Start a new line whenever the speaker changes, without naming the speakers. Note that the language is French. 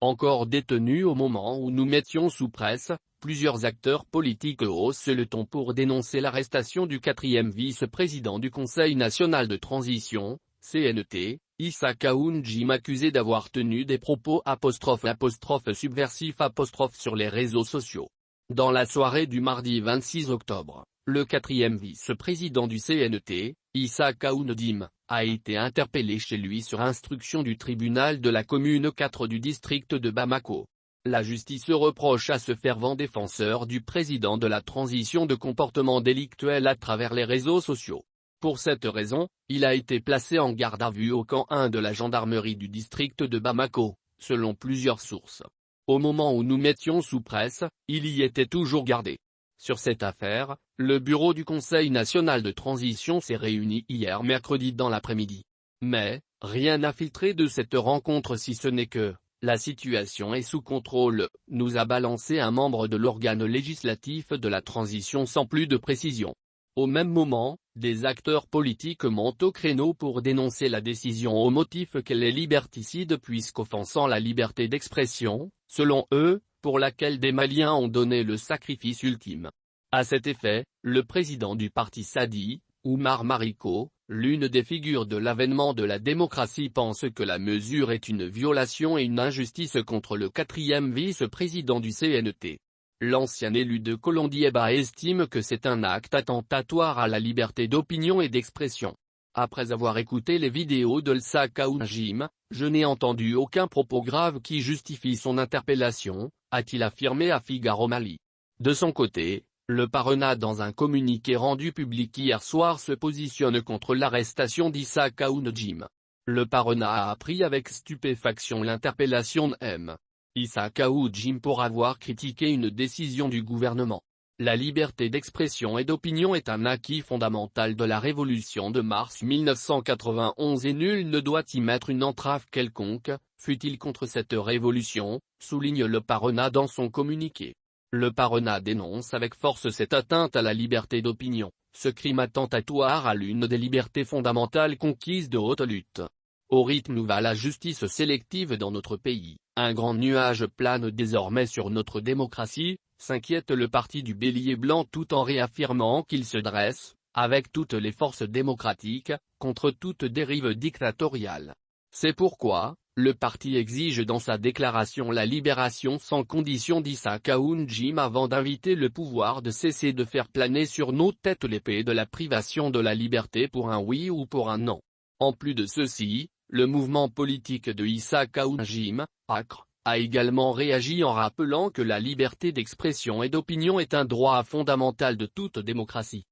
Encore détenu au moment où nous mettions sous presse, plusieurs acteurs politiques haussent le ton pour dénoncer l'arrestation du quatrième vice-président du Conseil national de transition, CNT, Issa Khaoun Jim, accusé d'avoir tenu des propos '' subversifs ' sur les réseaux sociaux. Dans la soirée du mardi 26 octobre, le quatrième vice-président du CNT, Issa Khaoun Jim, a été interpellé chez lui sur instruction du tribunal de la commune 4 du district de Bamako. La justice reproche à ce fervent défenseur du président de la transition de comportement délictuel à travers les réseaux sociaux. Pour cette raison, il a été placé en garde à vue au camp 1 de la gendarmerie du district de Bamako, selon plusieurs sources. Au moment où nous mettions sous presse, il y était toujours gardé. Sur cette affaire, le bureau du Conseil national de transition s'est réuni hier mercredi dans l'après-midi. Mais, rien n'a filtré de cette rencontre si ce n'est que « la situation est sous contrôle », nous a balancé un membre de l'organe législatif de la transition sans plus de précision. Au même moment, des acteurs politiques montent au créneau pour dénoncer la décision au motif qu'elle est liberticide puisqu'offensant la liberté d'expression, selon eux, pour laquelle des Maliens ont donné le sacrifice ultime. À cet effet, le président du parti Sadi, Oumar Mariko, l'une des figures de l'avènement de la démocratie, pense que la mesure est une violation et une injustice contre le quatrième vice-président du CNT. L'ancien élu de Kolondieba estime que c'est un acte attentatoire à la liberté d'opinion et d'expression. Après avoir écouté les vidéos de Issa Khaoun Jim, je n'ai entendu aucun propos grave qui justifie son interpellation, a-t-il affirmé à Figaro Mali. De son côté, le Parena, dans un communiqué rendu public hier soir, se positionne contre l'arrestation d'Issa Khaoun Jim. Le Parena a appris avec stupéfaction l'interpellation de Issa Khaoun Jim pour avoir critiqué une décision du gouvernement. La liberté d'expression et d'opinion est un acquis fondamental de la révolution de mars 1991 et nul ne doit y mettre une entrave quelconque, fût-il contre cette révolution, souligne le Parena dans son communiqué. Le Parena dénonce avec force cette atteinte à la liberté d'opinion, ce crime attentatoire à l'une des libertés fondamentales conquises de haute lutte. Au rythme où va la justice sélective dans notre pays, un grand nuage plane désormais sur notre démocratie, s'inquiète le parti du Bélier blanc tout en réaffirmant qu'il se dresse, avec toutes les forces démocratiques, contre toute dérive dictatoriale. C'est pourquoi, le parti exige dans sa déclaration la libération sans condition d'Issa Khaoun Jim avant d'inviter le pouvoir de cesser de faire planer sur nos têtes l'épée de la privation de la liberté pour un oui ou pour un non. En plus de ceci, le mouvement politique de Issa Khaoun Jim, ACRE, a également réagi en rappelant que la liberté d'expression et d'opinion est un droit fondamental de toute démocratie.